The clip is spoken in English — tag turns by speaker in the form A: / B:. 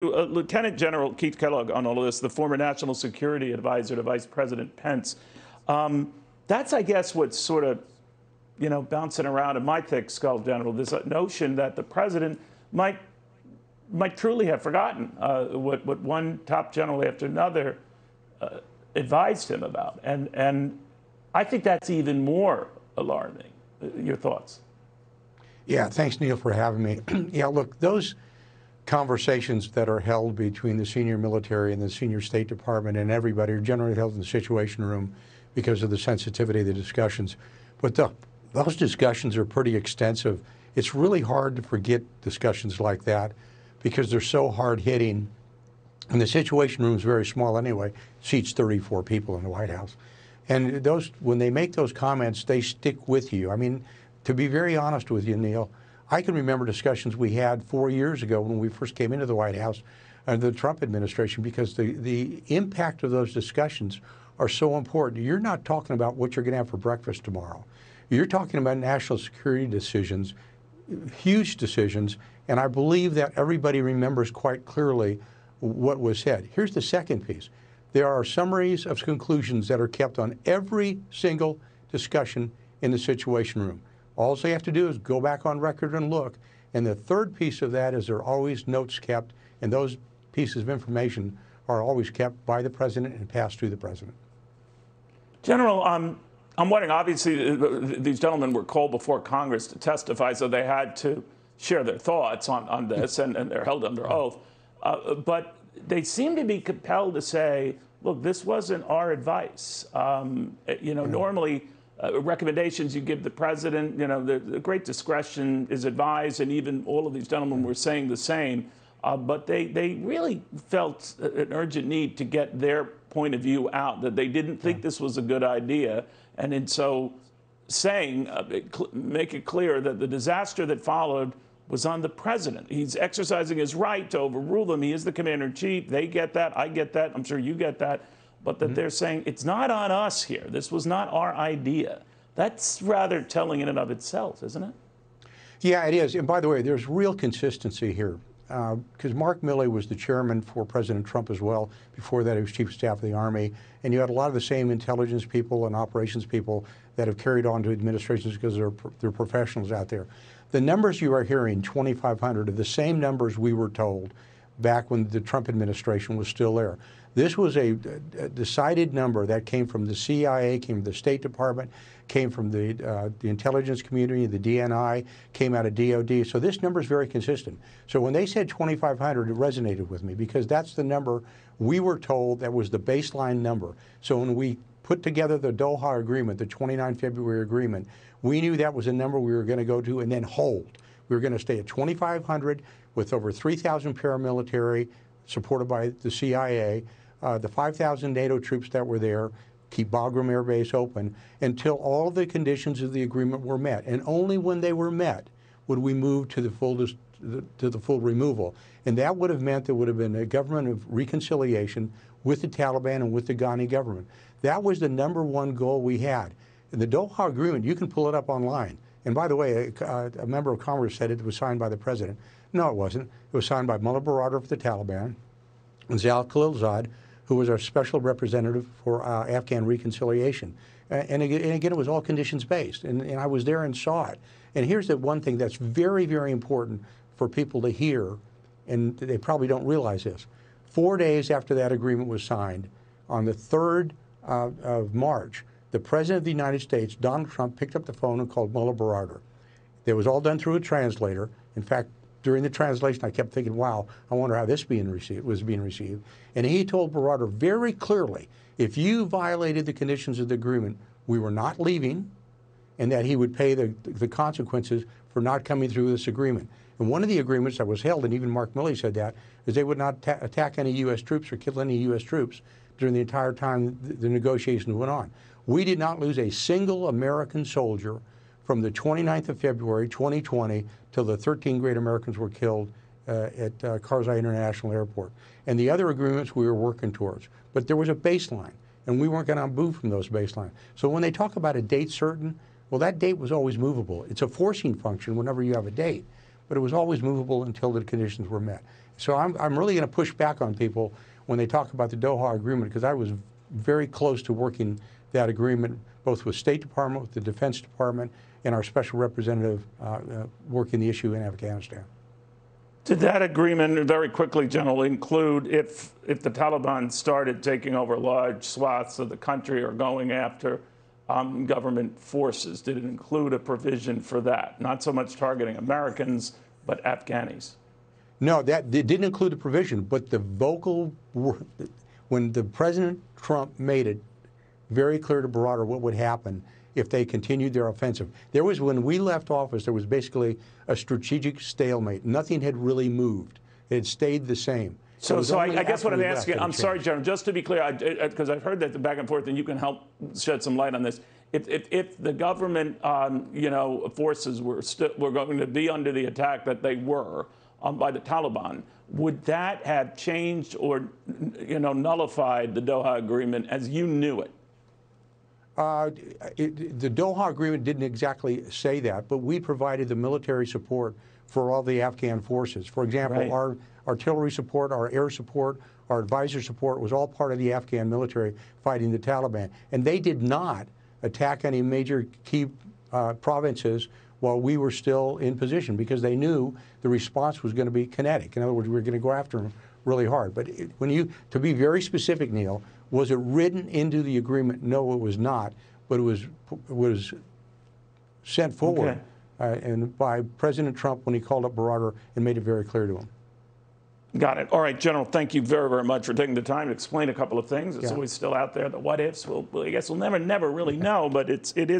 A: Lieutenant General Keith Kellogg on all of this, the former national security advisor to Vice President Pence. That's, I guess, what's sort of, bouncing around in my thick skull, General, this notion that the president might truly have forgotten what one top general after another advised him about. And I think that's even more alarming. Your thoughts?
B: Yeah, thanks, Neil, for having me. Yeah, look, those conversations that are held between the senior military and the senior State Department and everybody are generally held in the Situation Room because of the sensitivity of the discussions. But those discussions are pretty extensive. It's really hard to forget discussions like that because they're so hard-hitting. And the Situation Room is very small anyway, seats 34 people in the White House. And when they make those comments, they stick with you. I mean, to be very honest with you, Neil, I can remember discussions we had 4 years ago when we first came into the White House under the Trump administration, because the impact of those discussions are so important. You're not talking about what you're going to have for breakfast tomorrow. You're talking about national security decisions, huge decisions, and I believe that everybody remembers quite clearly what was said. Here's the second piece. There are summaries of conclusions that are kept on every single discussion in the Situation Room. All they have to do is go back on record and look. And the third piece of that is there are always notes kept, and those pieces of information are always kept by the president and passed to the president.
A: General, I'm wondering, obviously, these gentlemen were called before Congress to testify, so they had to share their thoughts on this, and they're held under oath. But they seem to be compelled to say, look, this wasn't our advice. Normally, recommendations you give the president, the great discretion is advised, and even all of these gentlemen were saying the same. But they really felt an urgent need to get their point of view out, that they didn't think this was a good idea. And in so saying, make it clear that the disaster that followed was on the president. He's exercising his right to overrule them. He is the commander-in-chief. They get that. I get that. I'm sure you get that. But that they're saying, it's not on us here. This was not our idea. That's rather telling in and of itself, isn't it?
B: Yeah, it is. And by the way, there's real consistency here. Because Mark Milley was the chairman for President Trump as well. Before that, he was chief of staff of the Army. And you had a lot of the same intelligence people and operations people that have carried on to administrations because they're professionals out there. The numbers you are hearing, 2,500, are the same numbers we were told back when the Trump administration was still there. This was a decided number that came from the CIA, came from the State Department, came from the intelligence community, the DNI, came out of DOD. So this number is very consistent. So when they said 2,500, it resonated with me because that's the number we were told that was the baseline number. So when we put together the Doha Agreement, the 29 February agreement, we knew that was a number we were going to go to and then hold. We were going to stay at 2,500 with over 3,000 paramilitary supported by the CIA, the 5,000 NATO troops that were there, keep Bagram Air Base open until all the conditions of the agreement were met. And only when they were met would we move to the full removal. And that would have meant there would have been a government of reconciliation with the Taliban and with the Ghani government. That was the #1 goal we had. In the Doha Agreement, you can pull it up online. And by the way, a member of Congress said it was signed by the president. No, it wasn't. It was signed by Mullah Baradar for the Taliban and Zal Khalilzad, who was our special representative for Afghan reconciliation. And again, it was all conditions-based. And I was there and saw it. And here's the one thing that's very, very important for people to hear, and they probably don't realize this. 4 days after that agreement was signed, on the 3rd of March, the President of the United States, Donald Trump, picked up the phone and called Mullah Baradar. It was all done through a translator. In fact, during the translation, I kept thinking, wow, I wonder how this was being received. And he told Baradar very clearly, if you violated the conditions of the agreement, we were not leaving, and that he would pay the consequences for not coming through this agreement. And one of the agreements that was held, and even Mark Milley said that, is they would not attack any U.S. troops or kill any U.S. troops during the entire time the negotiations went on. We did not lose a single American soldier from the 29th of February, 2020, till the 13 great Americans were killed at Karzai International Airport. And the other agreements we were working towards. But there was a baseline, and we weren't going to move from those baselines. So when they talk about a date certain, well, that date was always movable. It's a forcing function whenever you have a date, but it was always movable until the conditions were met. So I'm really going to push back on people when they talk about the Doha Agreement, because I was very close to working that agreement, both with State Department, with the Defense Department, and our special representative working the issue in Afghanistan.
A: Did that agreement, very quickly, General, include if the Taliban started taking over large swaths of the country or going after government forces? Did it include a provision for that? Not so much targeting Americans, but Afghanis.
B: No, that didn't include a provision, but when the President Trump made it very clear to Barada what would happen if they continued their offensive. When we left office, there was basically a strategic stalemate. Nothing had really moved. It had stayed the same.
A: So I guess what I'm asking, I'm sorry, General, just to be clear, because I've heard that the back and forth, and you can help shed some light on this. If the government, forces were going to be under the attack that they were by the Taliban, would that have changed or, nullified the Doha Agreement as you knew it?
B: The Doha Agreement didn't exactly say that, but we provided the military support for all the Afghan forces. For example, our artillery support, our air support, our advisor support was all part of the Afghan military fighting the Taliban. And they did not attack any major key provinces while we were still in position, because they knew the response was going to be kinetic. In other words, we were going to go after them really hard. But to be very specific, Neil, was it written into the agreement? No, it was not. But it was sent forward and by President Trump when he called up Barada and made it very clear to him.
A: Got it. All right, General, thank you very, very much for taking the time to explain a couple of things. It's always still out there. The what ifs, I guess we'll never really know, but it is.